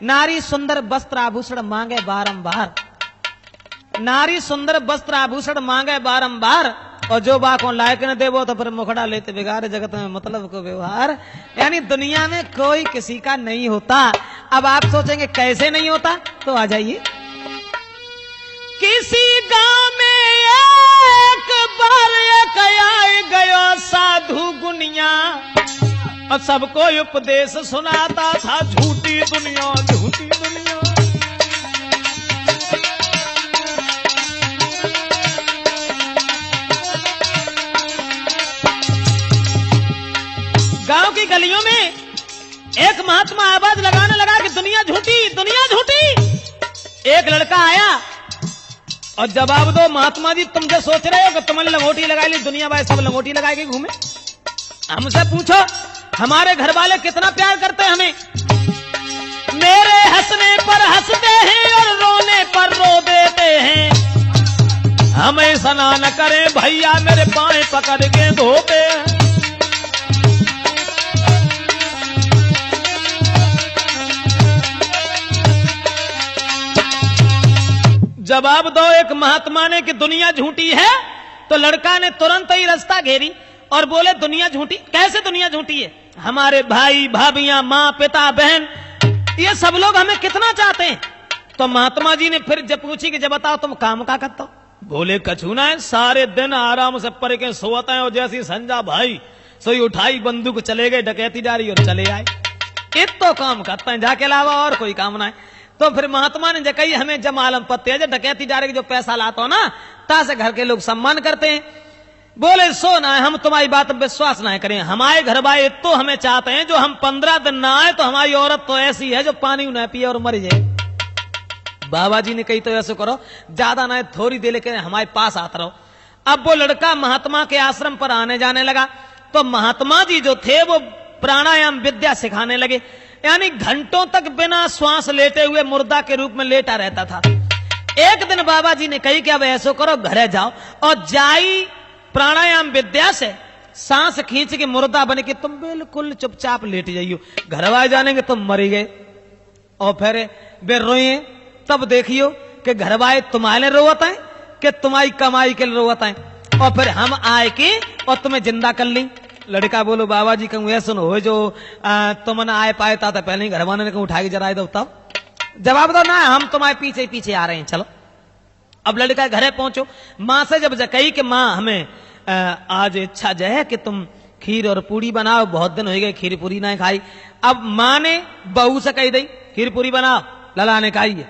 नारी सुंदर वस्त्र आभूषण मांगे बारंबार, नारी सुंदर वस्त्र आभूषण मांगे बारंबार, और जो बाको लायक न देवो तो फिर मुखड़ा लेते बिगाड़े जगत में मतलब को व्यवहार। यानी दुनिया में कोई किसी का नहीं होता। अब आप सोचेंगे कैसे नहीं होता, तो आ जाइए। किसी गांव में एक बार एक आए गयो साधु गुनिया, और सबको उपदेश सुनाता था झूठी दुनिया, झूठी दुनिया। गांव की गलियों में एक महात्मा आवाज लगाने लगा कि दुनिया झूठी, दुनिया झूठी। एक लड़का आया और जवाब दो, महात्मा जी तुम जो सोच रहे हो कि तुमने लंगोटी लगाई ली, दुनिया भाई सब लंगोटी लगाए के घूमे। हमसे पूछो हमारे घर वाले कितना प्यार करते हैं हमें। मेरे हंसने पर हंसते हैं और रोने पर रो देते हैं। हम ऐसा न करें भैया, मेरे बाएं पकड़ के धोते हैं। जवाब दो एक महात्मा ने कि दुनिया झूठी है, तो लड़का ने तुरंत ही रास्ता घेरी और बोले दुनिया झूठी कैसे, दुनिया झूठी है। हमारे भाई भाभियां, माँ पिता बहन, ये सब लोग हमें कितना चाहते हैं। तो महात्मा जी ने फिर जब पूछी कि जब बताओ तुम काम का करते हो। बोले कछु ना है, सारे दिन आराम से पढ़ के सोते हैं और जैसी संजा भाई सोई उठाई बंदूक चले गए डकैती जारी और चले आए। इतो काम करते हैं, जाके अलावा और कोई काम ना है। तो फिर महात्मा ने जकई हमें जब मालूम पत्ते है, जब डकैती जा रही जो पैसा लाता हो ना, तासे घर के लोग सम्मान करते हैं। बोले सो ना है, हम तुम्हारी बात पर विश्वास ना करें। हमारे घर वाले तो हमें चाहते हैं जो हम 15 दिन ना आए तो हमारी औरत तो ऐसी है जो पानी न पिए और मर जाए। बाबा जी ने कही तो ऐसे करो, ज्यादा ना थोड़ी देर लेकर हमारे पास आते रहो। अब वो लड़का महात्मा के आश्रम पर आने जाने लगा, तो महात्मा जी जो थे वो प्राणायाम विद्या सिखाने लगे। यानी घंटों तक बिना श्वास लेटे हुए मुर्दा के रूप में लेटा रहता था। एक दिन बाबा जी ने कही कि अब ऐसो करो घरे जाओ और जाई प्राणायाम विद्या से सांस खींच के मुर्दा बने कि तुम बिल्कुल चुपचाप लेट जाइयो, घर वाले जानेंगे तुम मरी गए। और फिर वे रोए, तब देखियो कि घर वाले तुम्हारे रोवत है कि तुम्हारी कमाई के लिए रोवत है, और फिर हम आए कि और तुम्हें जिंदा कर ली। लड़का बोलो बाबा जी कहूँ ऐसा हो जो तुम न आए पाए था, पहले ही घर वाले ने कहूँ उठा के जरा दो। तब जवाब दो ना, हम तुम्हारे पीछे पीछे आ रहे हैं, चलो। अब लड़का घरे पहुंचो, माँ से जब कही कि माँ हमें आज इच्छा जो है कि तुम खीर और पूरी बनाओ, बहुत दिन हो गए खीर पूरी ना खाई। अब माँ ने बहू से कही दी खीर पूरी बनाओ, लला ने खाई।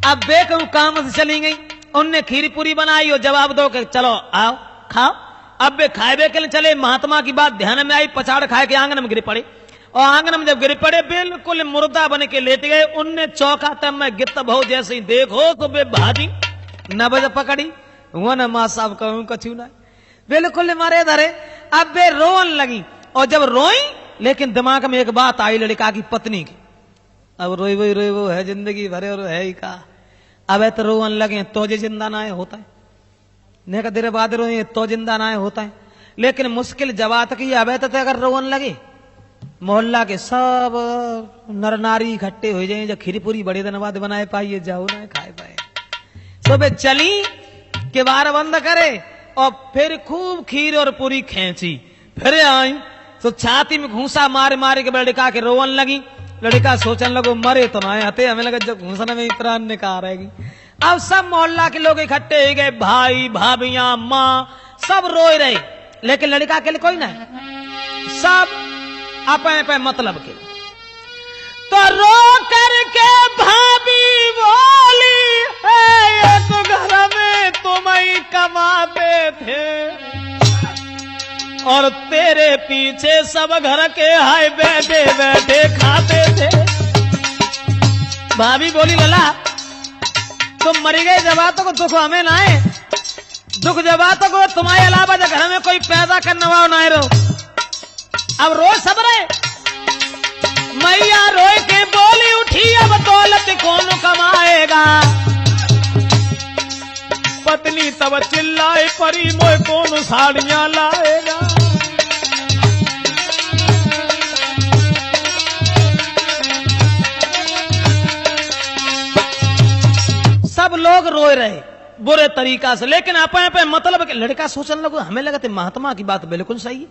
अब वे कहूँ काम से चली गई, उनने खीर पूरी बनाई और जवाब दो कि चलो आओ खाओ। अब वे खाए के लिए चले, महात्मा की बात ध्यान में आई, पछाड़ खाए के आंगन में गिर पड़े, और आंगन में जब गिर पड़े बिल्कुल मुर्दा बन के लेट गए। उनने चौका तब में गित भाव जैसे ही देखो तो वे भाजी नबज पकड़ी, वो न माँ साहब कहूँ कछू ना, बिल्कुल मारे धरे। अब वे रोन लगी, और जब रोई लेकिन दिमाग में एक बात आई लड़का की पत्नी की, अब रोई वो है जिंदगी भरे और है ही का। अब तो रोवन लगे तो जे जिंदा ना होता है, ने का देर बाद रोए तो जिंदा ना होता है। लेकिन मुश्किल जवाब की अब तो अगर रोवन लगे, मोहल्ला के सब नर नारी इकट्ठे हो जाए, जब खीर पूरी बड़े दिन बाद बनाए पाइए जाओ ना खाए पाए। सुबह चली किवाड़ बंद करे और फिर खूब खीर और पूरी खींची, फिर आई तो छाती में घूसा मारे मारे के लड़का के रोवन लगी। लड़का सोचने लगो मरे तो ना हते, हमें लगा जब घूसने में इतना निकाल रहेगी। अब सब मोहल्ला के लोग इकट्ठे हो गए, भाई भाभियां माँ सब रोए रहे, लेकिन लड़का के लिए कोई ना, सब अपने पे मतलब के। तो रो करके भाभी बोली है तो घर में तुम ही कमाते थे और तेरे पीछे सब घर के हाय बैठे बैठे खाते थे। भाभी बोली लला तुम मरी गए जवातों को दुख हमें ना है, दुख जवातों को तुम्हारे अलावा जब घर में कोई पैदा करने वाला ना रहो। अब रोज सब रहे, मैया रोए के बोली उठी अब दौलत कौन कमाएगा। पत्नी तब चिल्लाए परी मोए कौन साड़ियां लाएगा। लोग रोए रहे बुरे तरीका से, लेकिन अपने पे मतलब के लड़का सोचने लगो, हमें लगा थे महात्मा की बात बिल्कुल सही है,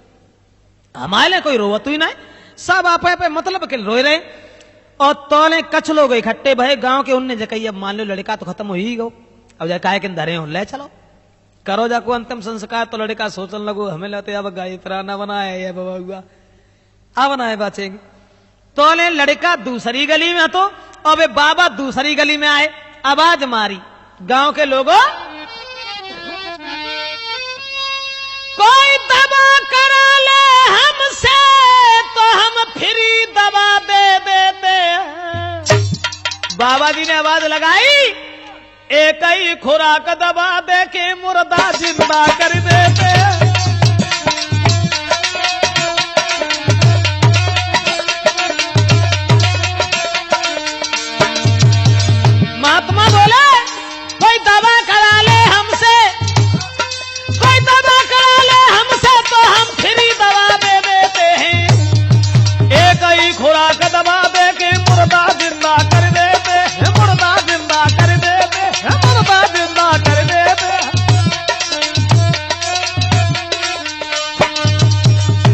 हमारे लिए कोई रोवत ही ना है, सब अपने पे मतलब के रोए रहे। और तोले कछ लोग इकट्ठे भय गांव के, उनने जकई अब मान लो लड़का तो खत्म हो ही गो, अब जाए कि धरे हो ले चलो करो जाको अंतिम संस्कार। तो लड़का सोचने लगो, हमें लगते अब गाय ना बनाए बाबा हुआ अब बनाए बचेंगे। तो ने लड़का दूसरी गली में तो और वे बाबा दूसरी गली में आए, आवाज मारी गांव के लोगों, कोई दवा करा ले हमसे तो हम फ्री दवा दे देते हैं। बाबा जी ने आवाज लगाई, एक ही खुराक दबा दे के मुर्दा जिंदा कर देते हैं। महात्मा बोले, कोई दवा करा ले हमसे, कोई दवा करा ले हमसे तो हम फ्री दवा दे देते हैं। एक ही खुराक दबा दे के मुर्दा जिंदा कर देते हैं, मुर्दा जिंदा कर देते हैं, मुर्दा जिंदा कर देते हैं।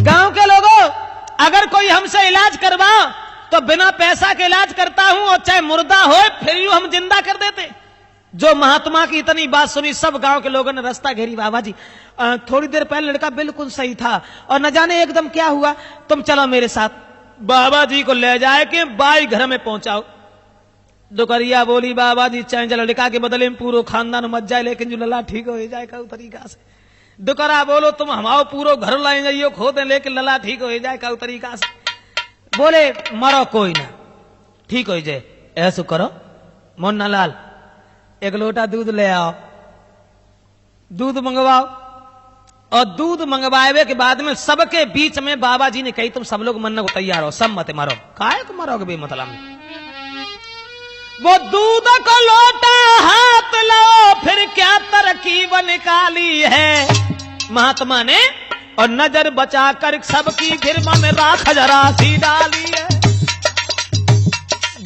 गांव के लोगों, अगर कोई हमसे इलाज करवाओ तो बिना पैसा के इलाज करता हूं, और चाहे मुर्दा हो फिर यूं हम जिंदा कर देते। जो महात्मा की इतनी बात सुनी, सब गांव के लोगों ने रास्ता घेरी। बाबा जी थोड़ी देर पहले लड़का बिल्कुल सही था और न जाने एकदम क्या हुआ, तुम चलो मेरे साथ। बाबा जी को ले जाए के बाई घर में पहुंचाओ। दुकरिया बोली, बाबा जी चाहे लड़का के बदले में पूरा खानदान मच जाए, लेकिन जो लला ठीक हो जाए का तरीका से। दुकरा बोलो, तुम हमाओ पूरा घर लाए जाइयो खो दे, लेकिन लला ठीक हो जाए का तरीका से। बोले मरो कोई ना, ठीक हो जाए, ऐसा करो मुन्ना लाल एक लोटा दूध ले आओ, दूध मंगवाओ। और दूध मंगवाए के बाद में सबके बीच में बाबा जी ने कही, तुम सब लोग मरने को तैयार हो, सब मत मारो। काहे को मरोगे बेमतलब में? वो दूध को लोटा हाथ लो, फिर क्या तरकीब निकाली है महात्मा ने, और नजर बचा कर सबकी फिर मन राख जरा सी डाली है।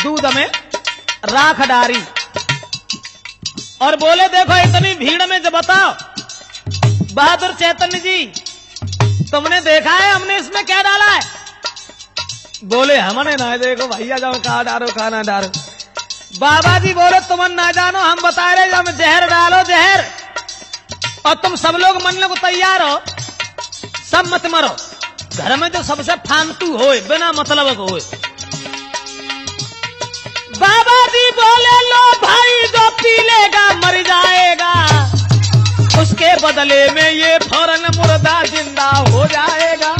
दूध में राख डाली और बोले, देखो इतनी भीड़ में जब बताओ बहादुर चैतन्य जी, तुमने देखा है हमने इसमें क्या डाला है? बोले हमने ना देखो भैया, जाओ कहा डारो खाना डारो। बाबा जी बोले, तुम ना जानो, हम बता रहे हम जहर डालो जहर, और तुम सब लोग मरने को तैयार हो, सब मत मरो। घर में जो सबसे फालतू होए, बिना मतलब को होए। बाबा जी बोले, लो भाई जो पी लेगा मर जाएगा, उसके बदले में ये फौरन मुर्दा जिंदा हो जाएगा।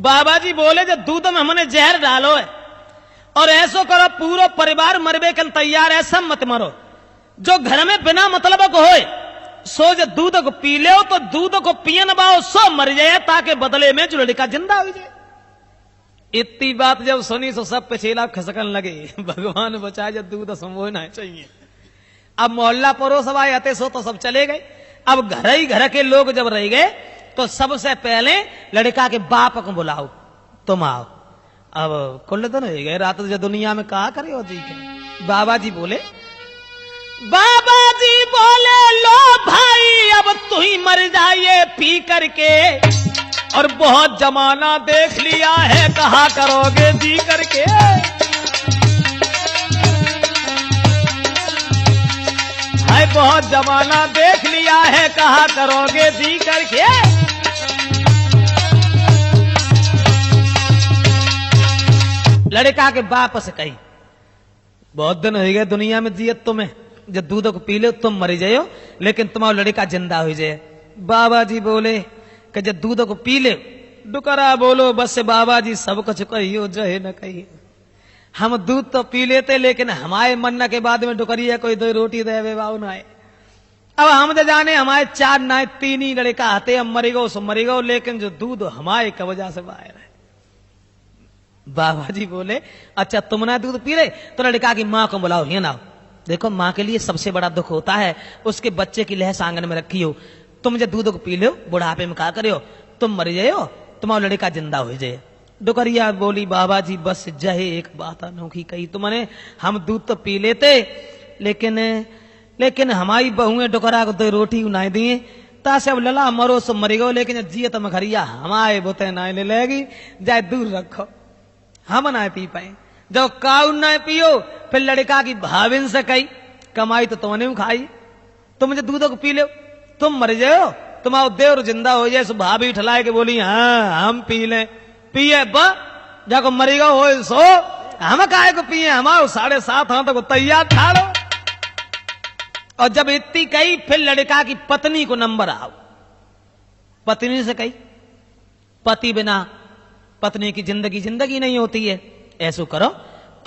बाबा जी बोले, जो दूध में हमने जहर डालो है और ऐसो करो पूरा परिवार मरबे के तैयार है, सब मत मरो। जो घर में बिना मतलब को होए सो जो दूध को पी ले, तो दूध को पियन बाओ सो मर जाए, ताकि बदले में जो लड़का जिंदा हो जाए। इतनी बात जब सुनी तो सब पेचेला खसकन लगे, भगवान बचाए, जब दूध संभोना चाहिए। अब मोहल्ला पड़ोस आए आते सो तो सब चले गए। अब घर ही घर के लोग जब रह गए तो सबसे पहले लड़का के बाप को बुलाओ, तुम आओ। अब कुल तो नहीं गए रात, जो दुनिया में कहा करे हो जी के। बाबा जी बोले, लो भाई अब तू ही मर जाइए पी करके, और बहुत जमाना देख लिया है, कहा करोगे जी करके। हाय बहुत जमाना देख लिया है, कहा करोगे जी करके। लड़का के बाप से कही, बहुत दिन हो गए दुनिया में जियत तुम्हें, जब दूध को पी लो तुम मर जाओ, लेकिन तुम्हारा लड़का जिंदा हो जाए। बाबा जी बोले कि जब दूध को पी ले, डुकरा बोलो, बस बाबा जी सब कुछ कहियो जो है न कहिए। हम दूध तो पी लेते, लेकिन हमारे मरने के बाद में डुकरिया कोई दो रोटी दे बाबू ना है। अब हम जो जाने हमारे चार ना 3 ही लड़का आते, हम मरी गो सो मरी गो, लेकिन जो दूध हमारे की वजह से बाहर है। बाबा जी बोले, अच्छा तुम ना दूध पी रहे, तो लड़का की माँ को बुलाओ, ये ना। देखो माँ के लिए सबसे बड़ा दुख होता है उसके बच्चे की लहस आंगन में रखी हो। तुम जब दूध को पी लो, बुढ़ापे में कहा करो तुम मर जाओ, तुम्हारा लड़का जिंदा हो जाए। डुकरिया बोली बाबा जी बस जहे एक बात अनोखी कही तुमने, हम दूध तो पी लेते लेकिन हमारी बहुएं डुकरा को 2 रोटी उनाई दिए तासे अब लला मरो सो मरी गो, लेकिन जियत मखरिया हमारे बोते ना ले लेगी, जाए दूर रखो हम ना पी पाए। जब काउ ना पियो फिर लड़का की भाविन से कही कमाई तो तुमने खाई, तुम मुझे दूध को पी लो, तुम मर जाओ तुम्हारा देवर जिंदा हो जाए। सो भाभी ठलाए के बोली हाँ हम पी लें, पिए जाको मरीगा हो सो हम काहे को पिए, हमारे 7.5 हाथ तक तैयार खा लो। और जब इतनी कही फिर लड़का की पत्नी को नंबर आओ, पत्नी से कही पति बिना पत्नी की जिंदगी नहीं होती है, ऐसो करो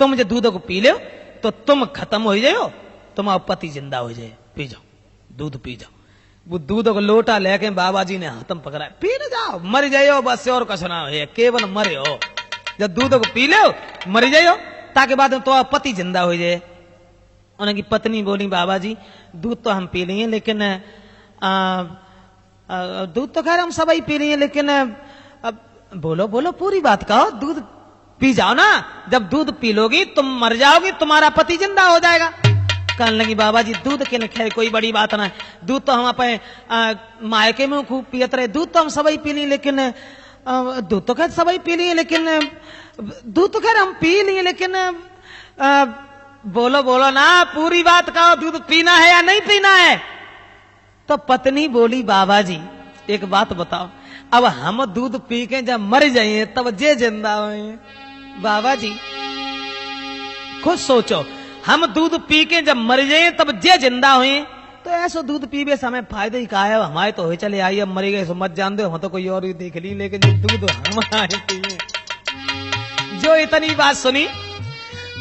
तुम मुझे दूध को पी लो तो तुम खत्म हो जाओ, तुम्हारा पति जिंदा हो जाए, पी जाओ दूध पी जाओ। वो दूध को लोटा लेके बाबा जी ने हाथम पकड़ा, पी न जाओ मर जाओ बस और कुछ ना है, केवल मरे हो। जब दूध को पी लो मर जाओ ताकि बाद में तुम्हारा पति जिंदा हो जाए। उनकी पत्नी बोली बाबा जी दूध तो हम पी लिए लेकिन दूध तो खैर हम सभी पी लिए लेकिन अब बोलो पूरी बात कहो, दूध पी जाओ ना, जब दूध पी लोगी तुम मर जाओगी, तुम्हारा पति जिंदा हो जाएगा। कहने लगी बाबा जी दूध के खैर कोई बड़ी बात ना है, दूध तो हम अपने मायके में खूब पियत रहे, दूध तो हम सभी पी लिए लेकिन दूध तो खैर सभी पी लिए लेकिन दूध तो खैर हम पी लिए लेकिन बोलो ना पूरी बात कहो, दूध पीना है या नहीं पीना है। तो पत्नी बोली बाबा जी एक बात बताओ, अब हम दूध पी के जब मर जाइए तब जे जिंदा हुए। बाबा जी खुद सोचो, हम दूध पी के जब मर जाए तब जे जिंदा हुए, तो ऐसा दूध पीबे से हमें फायदा ही कहा है, हमारे तो हो चले आई अब मरी गए सो मत जान दो, हम तो कोई और ही देख ली, लेकिन जो दूध हमारे पिए। जो इतनी बात सुनी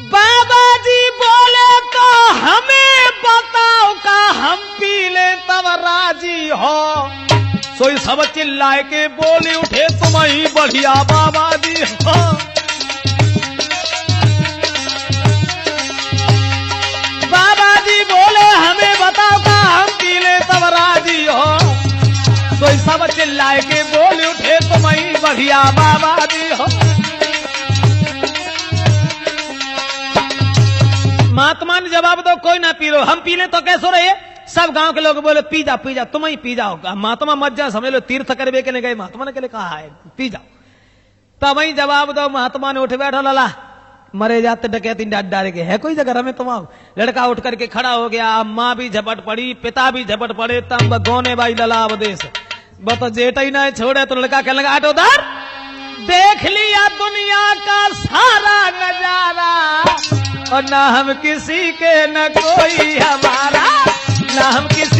बाबा जी बोले तो हमें बताओ का हम पी ले तब राजी हो। सोई सब चिल्लाए के बोले उठे तुम ही बढ़िया बाबा जी हो। बाबा जी बोले हमें बताओ का हम पी ले तब राजी हो। सोई सब चिल्लाए के बोले उठे तुम ही बढ़िया बाबा जी हो। महात्मा ने जवाब दो कोई ना पी लो, हम पी ले तो कैसे रहे। सब गांव के लोग बोले पी जा तुम ही पी जाओ, महात्मा मत जा समझ लो तीर्थ करवे के लिए गए, महात्मा ने के लिए कहा है पी जाओ। तब वही जवाब दो, महात्मा ने उठ बैठा, लला मरे जाते डकैती डांट डाले के है कोई जगह हमें तुम। लड़का उठ करके खड़ा हो गया, माँ भी झपट पड़ी, पिता भी झपट पड़े, तब गोने भाई लला अवदेश बतो जेठ ही ना छोड़े। तो लड़का कहने लगा आटो उधर, देख लिया दुनिया का सारा नजारा और ना हम किसी के न कोई हमारा, ना हम किसी